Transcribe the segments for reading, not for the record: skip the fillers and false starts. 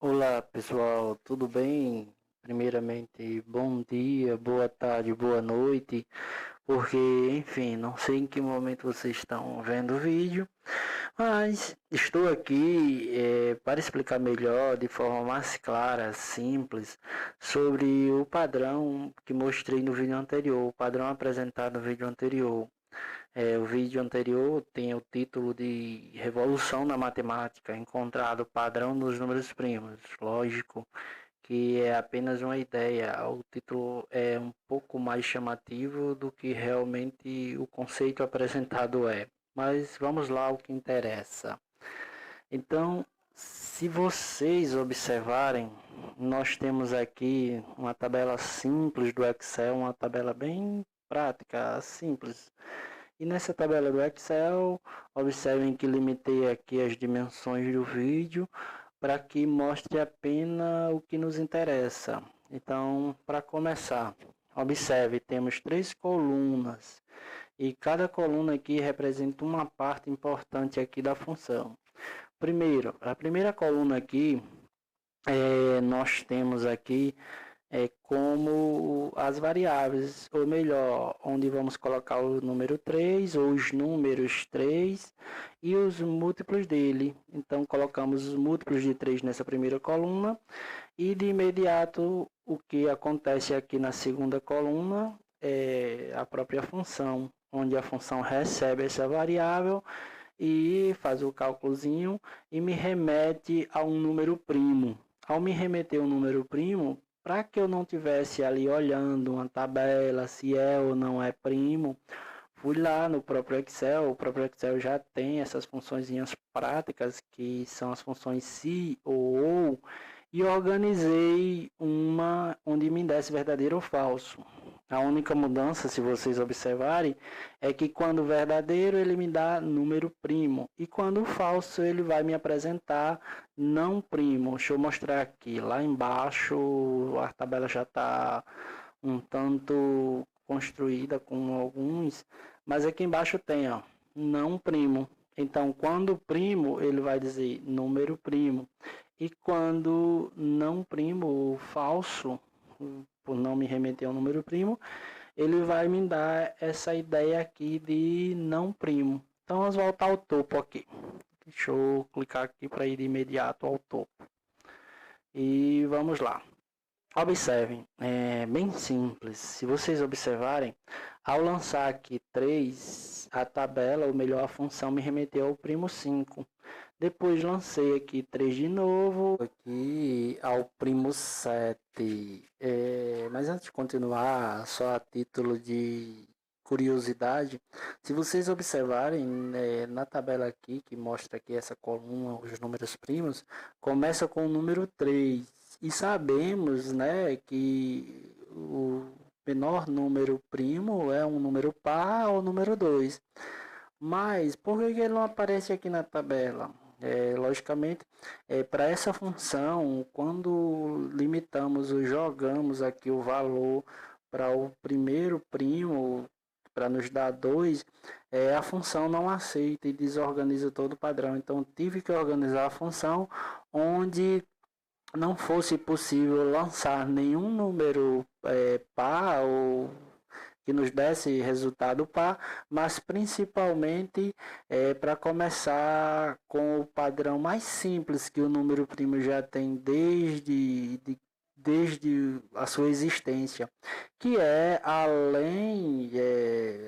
Olá pessoal, tudo bem? Primeiramente, bom dia, boa tarde, boa noite, porque enfim, não sei em que momento vocês estão vendo o vídeo, mas estou aqui para explicar melhor, de forma mais clara, simples, sobre o padrão que mostrei no vídeo anterior, o padrão apresentado no vídeo anterior. O vídeo anterior tem o título de Revolução na Matemática, encontrado padrão nos números primos. Lógico que é apenas uma ideia, o título é um pouco mais chamativo do que realmente o conceito apresentado é. Mas vamos lá ao que interessa. Então, se vocês observarem, nós temos aqui uma tabela simples do Excel, uma tabela bem prática, simples. E nessa tabela do Excel, observem que limitei aqui as dimensões do vídeo para que mostre apenas o que nos interessa. Então, para começar, observe, temos 3 colunas e cada coluna aqui representa uma parte importante aqui da função. Primeiro, a primeira coluna aqui, nós temos aqui como as variáveis, ou melhor, onde vamos colocar o número 3 ou os números 3 e os múltiplos dele. Então, colocamos os múltiplos de 3 nessa primeira coluna e de imediato o que acontece aqui na segunda coluna é a própria função, onde a função recebe essa variável e faz o cálculozinho e me remete a um número primo. Ao me remeter um número primo, para que eu não tivesse ali olhando uma tabela se é ou não é primo, fui lá no próprio Excel. O próprio Excel já tem essas funçõezinhas práticas que são as funções se ou, e organizei uma onde me desse verdadeiro ou falso. A única mudança, se vocês observarem, é que quando verdadeiro ele me dá número primo e quando falso ele vai me apresentar não primo. Deixa eu mostrar aqui. Lá embaixo a tabela já está um tanto construída com alguns, mas aqui embaixo tem, ó, não primo. Então, quando primo, ele vai dizer número primo. E quando não primo, ou falso, por não me remeter ao número primo, ele vai me dar essa ideia aqui de não primo. Então, vamos voltar ao topo aqui. Deixa eu clicar aqui para ir de imediato ao topo. E vamos lá. Observem, é bem simples. Se vocês observarem, ao lançar aqui 3, a tabela, ou melhor, a função me remeteu ao primo 5. Depois lancei aqui 3 de novo, aqui ao primo 7. Mas antes de continuar, só a título de curiosidade, se vocês observarem na tabela aqui, que mostra aqui essa coluna, os números primos, começa com o número 3. E sabemos, né, que o menor número primo é um número par ou número 2. Mas por que ele não aparece aqui na tabela? Logicamente, para essa função, quando limitamos ou jogamos aqui o valor para o primeiro primo, para nos dar 2, a função não aceita e desorganiza todo o padrão. Então, tive que organizar a função onde não fosse possível lançar nenhum número par ou que nos desse resultado par, mas principalmente para começar com o padrão mais simples que o número primo já tem desde a sua existência, que é além,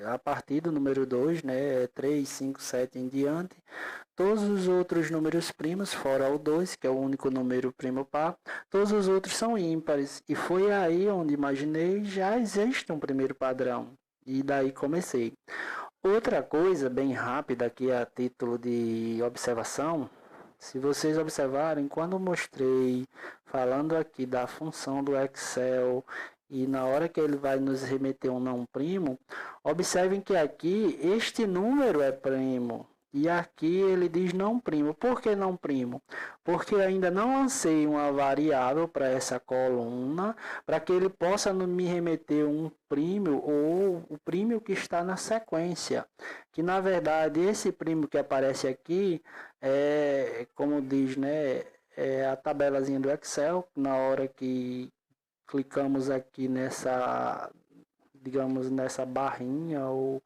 a partir do número 2, né, 3, 5, 7 em diante, todos os outros números primos, fora o 2, que é o único número primo par, todos os outros são ímpares. E foi aí onde imaginei já existe um primeiro padrão. E daí comecei. Outra coisa bem rápida aqui a título de observação, se vocês observarem, quando eu mostrei falando aqui da função do Excel e na hora que ele vai nos remeter um não primo, observem que aqui este número é primo. E aqui ele diz não primo. Por que não primo? Porque ainda não lancei uma variável para essa coluna para que ele possa me remeter um primo ou o primo que está na sequência. Que na verdade esse primo que aparece aqui como diz, né? é a tabelazinha do Excel. Na hora que clicamos aqui nessa, digamos, nessa barrinha ou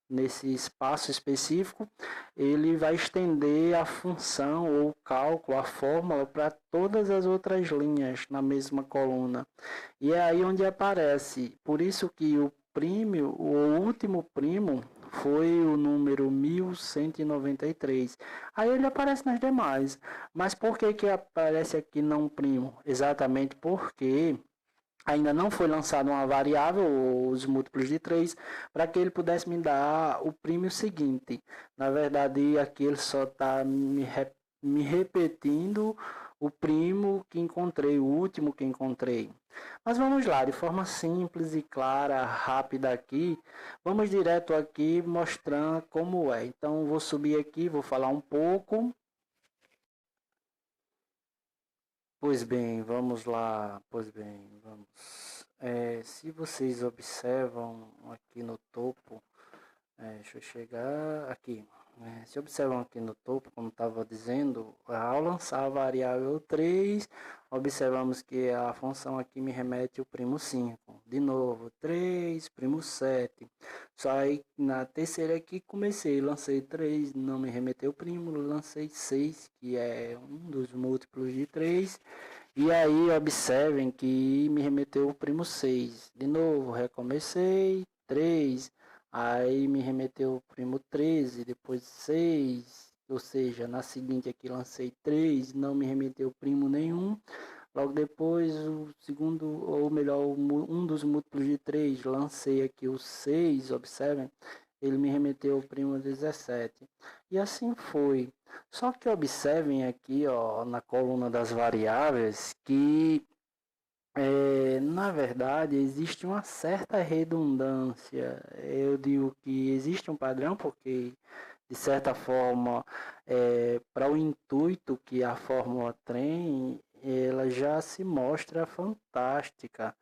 nesse espaço específico, ele vai estender a função ou o cálculo, a fórmula para todas as outras linhas na mesma coluna. E é aí onde aparece. Por isso que o prêmio, o último primo foi o número 1193. Aí ele aparece nas demais. Mas por que que aparece aqui não primo? Exatamente porque ainda não foi lançada uma variável, os múltiplos de 3, para que ele pudesse me dar o prêmio seguinte. Na verdade, aqui ele só está me repetindo o primo que encontrei, o último que encontrei. Mas vamos lá, de forma simples e clara, rápida aqui, vamos direto aqui mostrando como é. Então, vou subir aqui, vou falar um pouco. Pois bem, vamos lá. Pois bem, vamos. Se vocês observam aqui no topo, deixa eu chegar aqui. Se observam aqui no topo, como estava dizendo, ao lançar a variável 3, observamos que a função aqui me remete o primo 5. De novo, 3, primo 7. Só aí na terceira aqui comecei, lancei 3, não me remeteu o primo, lancei 6, que é um dos múltiplos de 3. E aí observem que me remeteu o primo 6. De novo, recomecei, 3. Aí me remeteu o primo 13, depois 6. Ou seja, na seguinte aqui lancei 3, não me remeteu primo nenhum. Logo depois, o segundo, ou melhor, um dos múltiplos de 3, lancei aqui o 6, observem, ele me remeteu o primo 17. E assim foi. Só que observem aqui, ó, na coluna das variáveis, que na verdade existe uma certa redundância. Eu digo que existe um padrão porque, de certa forma, para o intuito que a fórmula tem, ela já se mostra fantástica.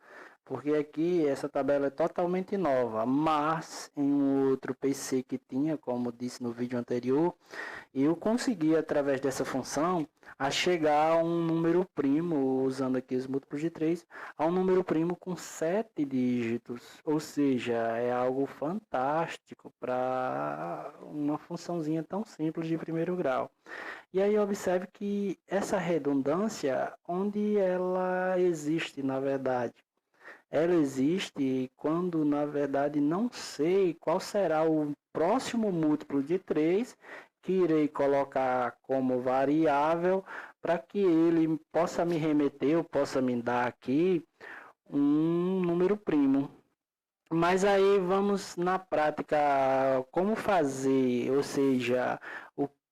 Porque aqui essa tabela é totalmente nova, mas em um outro PC que tinha, como disse no vídeo anterior, eu consegui, através dessa função, a chegar a um número primo, usando aqui os múltiplos de 3, a um número primo com 7 dígitos. Ou seja, é algo fantástico para uma funçãozinha tão simples de primeiro grau. E aí observe que essa redundância, onde ela existe, na verdade? Ela existe quando, na verdade, não sei qual será o próximo múltiplo de 3 que irei colocar como variável para que ele possa me remeter, ou possa me dar aqui um número primo. Mas aí vamos na prática como fazer, ou seja,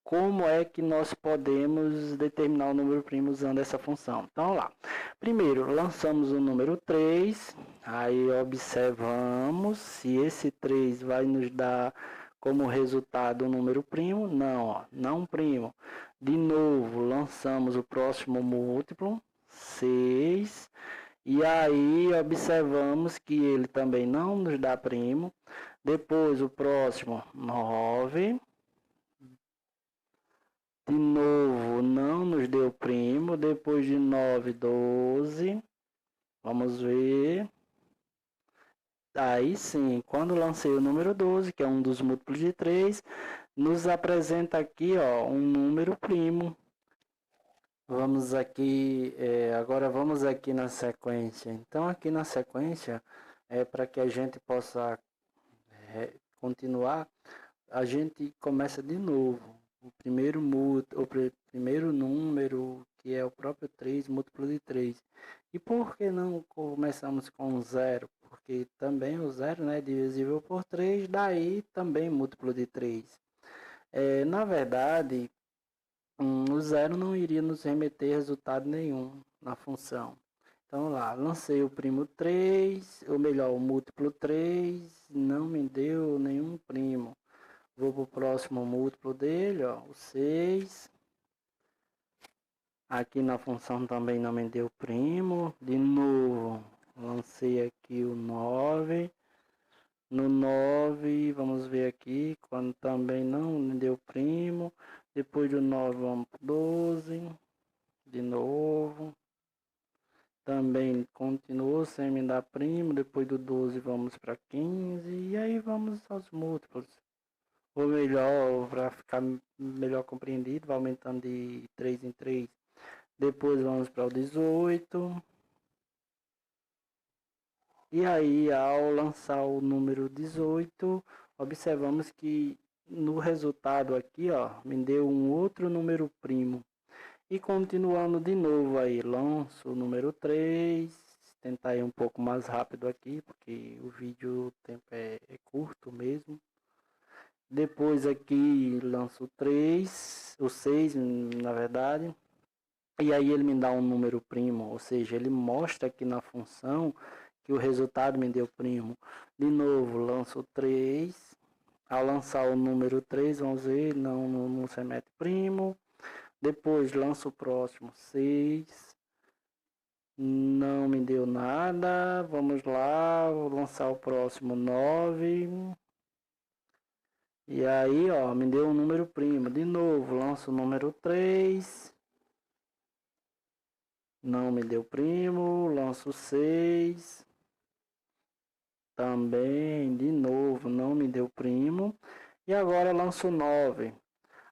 como é que nós podemos determinar o número primo usando essa função. Então lá, primeiro lançamos o número 3, aí observamos se esse 3 vai nos dar como resultado um número primo, não, ó, não primo. De novo, lançamos o próximo múltiplo, 6. E aí observamos que ele também não nos dá primo. Depois o próximo, 9. De novo, não nos deu primo. Depois de 9, 12. Vamos ver. Aí sim, quando lancei o número 12, que é um dos múltiplos de 3, nos apresenta aqui ó, um número primo. Vamos aqui, agora vamos aqui na sequência. Então aqui na sequência, para que a gente possa continuar, a gente começa de novo. O primeiro número, que é o próprio 3, múltiplo de 3. E por que não começamos com 0? Porque também o 0, né, divisível por 3, daí também múltiplo de 3. Na verdade, o 0 não iria nos remeter resultado nenhum na função. Então lá, lancei o primo 3, ou melhor, o múltiplo 3, não me deu nenhum primo. Vou para o próximo múltiplo dele, ó, o 6. Aqui na função também não me deu primo. De novo, lancei aqui o 9. No 9, vamos ver aqui, quando também não me deu primo. Depois do 9, vamos para o 12. de novo. Também continuou sem me dar primo. Depois do 12 vamos para 15. E aí vamos aos múltiplos. Ou melhor, para ficar melhor compreendido, vai aumentando de 3 em 3. Depois vamos para o 18. E aí, ao lançar o número 18, observamos que no resultado aqui, ó, me deu um outro número primo. E continuando de novo aí, lanço o número 3, tentar ir um pouco mais rápido aqui, porque o vídeo, o tempo é curto mesmo. Depois aqui lanço o 3, o 6 na verdade, e aí ele me dá um número primo, ou seja, ele mostra aqui na função que o resultado me deu primo. De novo, lanço o 3, ao lançar o número 3, vamos ver, não se mete primo. Depois lanço o próximo 6. Não me deu nada. Vamos lá. Vou lançar o próximo 9. E aí, ó, me deu um número primo. De novo, lanço o número 3. Não me deu primo. Lanço o 6. Também, de novo, não me deu primo. E agora lanço o 9.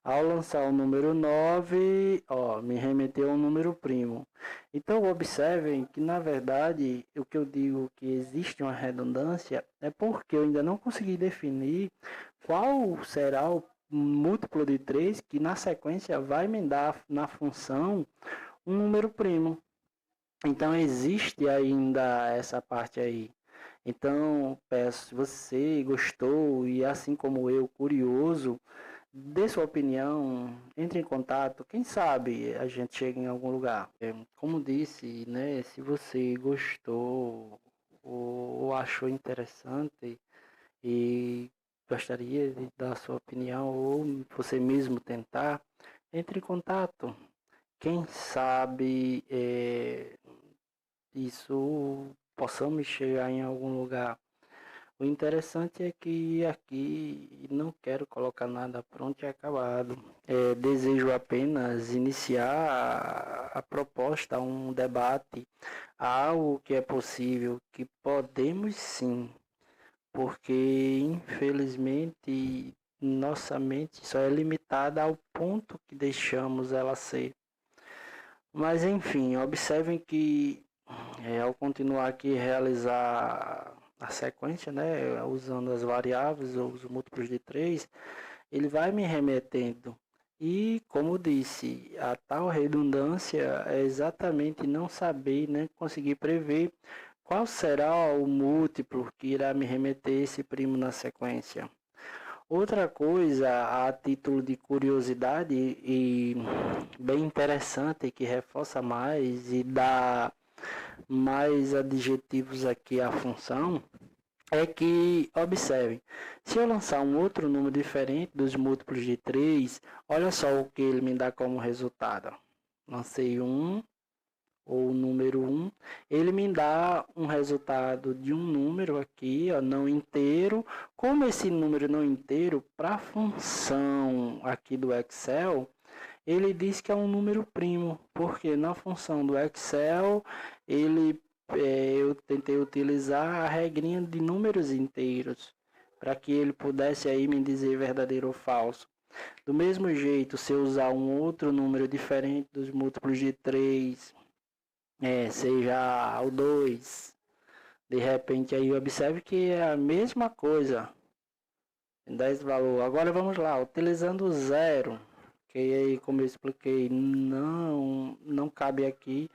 Ao lançar o número 9, ó, me remeteu ao número primo. Então, observem que, na verdade, o que eu digo que existe uma redundância é porque eu ainda não consegui definir qual será o múltiplo de 3 que, na sequência, vai me dar na função um número primo. Então, existe ainda essa parte aí. Então, peço, se você gostou e, assim como eu, curioso, dê sua opinião, entre em contato, quem sabe a gente chega em algum lugar. Como disse, né, se você gostou ou achou interessante e gostaria de dar sua opinião ou você mesmo tentar, entre em contato. Quem sabe isso possamos chegar em algum lugar. O interessante é que aqui não quero colocar nada pronto e acabado. Desejo apenas iniciar a proposta, um debate, algo que é possível, que podemos sim, porque infelizmente nossa mente só é limitada ao ponto que deixamos ela ser. Mas enfim, observem que ao continuar aqui realizar a sequência, né, usando as variáveis ou os múltiplos de 3, ele vai me remetendo. E, como disse, a tal redundância é exatamente não saber, né, conseguir prever qual será o múltiplo que irá me remeter esse primo na sequência. Outra coisa, a título de curiosidade e bem interessante, que reforça mais e dá mais adjetivos aqui à função, é que, observe, se eu lançar um outro número diferente dos múltiplos de 3, olha só o que ele me dá como resultado. Lancei ou número 1, ele me dá um resultado de um número aqui, ó, não inteiro. Como esse número não inteiro, para a função aqui do Excel, ele diz que é um número primo, porque na função do Excel, eu tentei utilizar a regrinha de números inteiros, para que ele pudesse aí me dizer verdadeiro ou falso. Do mesmo jeito, se eu usar um outro número diferente dos múltiplos de 3, seja o 2, de repente aí observe que é a mesma coisa, dá esse valor. Agora vamos lá, utilizando o zero, que aí, como eu expliquei, não cabe aqui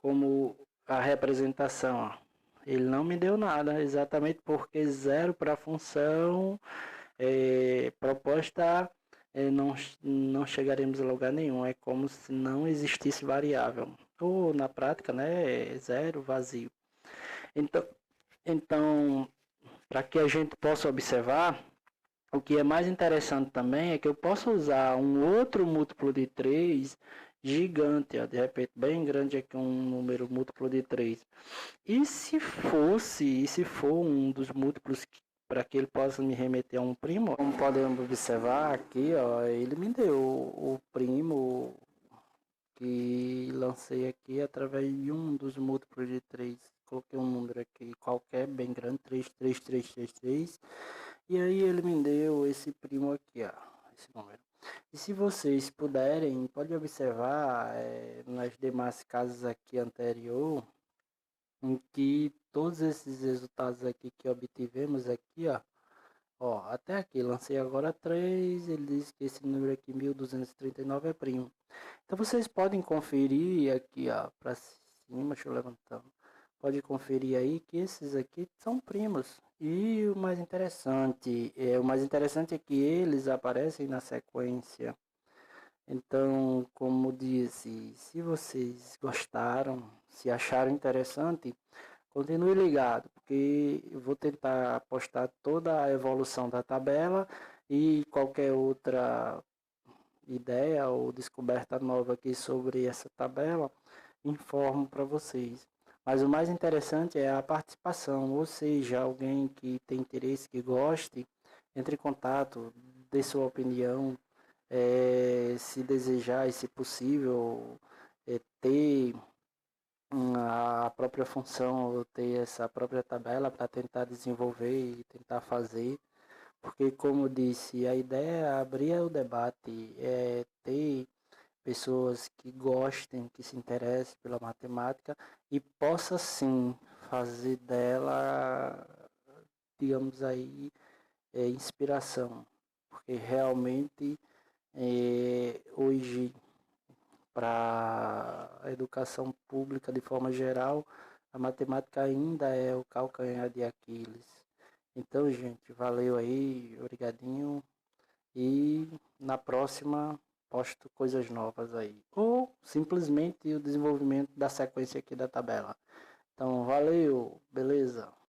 como a representação, ó. Ele não me deu nada, exatamente porque zero para a função proposta, não chegaremos a lugar nenhum. É como se não existisse variável. Ou na prática, né, zero, vazio. Então, para que a gente possa observar, o que é mais interessante também é que eu posso usar um outro múltiplo de 3 gigante, ó, de repente bem grande aqui, um número múltiplo de 3. E se for um dos múltiplos para que ele possa me remeter a um primo, como podemos observar aqui, ó, ele me deu o primo que lancei aqui através de um dos múltiplos de 3. Coloquei um número aqui qualquer, bem grande, 33333. E aí ele me deu esse primo aqui, ó, esse número. E se vocês puderem, pode observar nas demais casas aqui anterior, em que todos esses resultados aqui que obtivemos aqui, ó, até aqui, lancei agora 3, ele diz que esse número aqui, 1239, é primo. Então vocês podem conferir aqui, ó, para cima, deixa eu levantar. Pode conferir aí que esses aqui são primos. E o mais interessante é que eles aparecem na sequência. Então, como disse, se vocês gostaram, se acharam interessante, continue ligado, porque eu vou tentar postar toda a evolução da tabela e qualquer outra ideia ou descoberta nova aqui sobre essa tabela, informo para vocês. Mas o mais interessante é a participação, ou seja, alguém que tem interesse, que goste, entre em contato, dê sua opinião, se desejar e se possível, ter a própria função, ou ter essa própria tabela para tentar desenvolver e tentar fazer. Porque, como disse, a ideia é abrir o debate, é ter pessoas que gostem, que se interessem pela matemática e possa sim fazer dela, digamos aí, inspiração. Porque realmente hoje, para a educação pública de forma geral, a matemática ainda é o calcanhar de Aquiles. Então, gente, valeu aí, obrigadinho. E na próxima posto coisas novas aí. Ou simplesmente o desenvolvimento da sequência aqui da tabela. Então, valeu, beleza?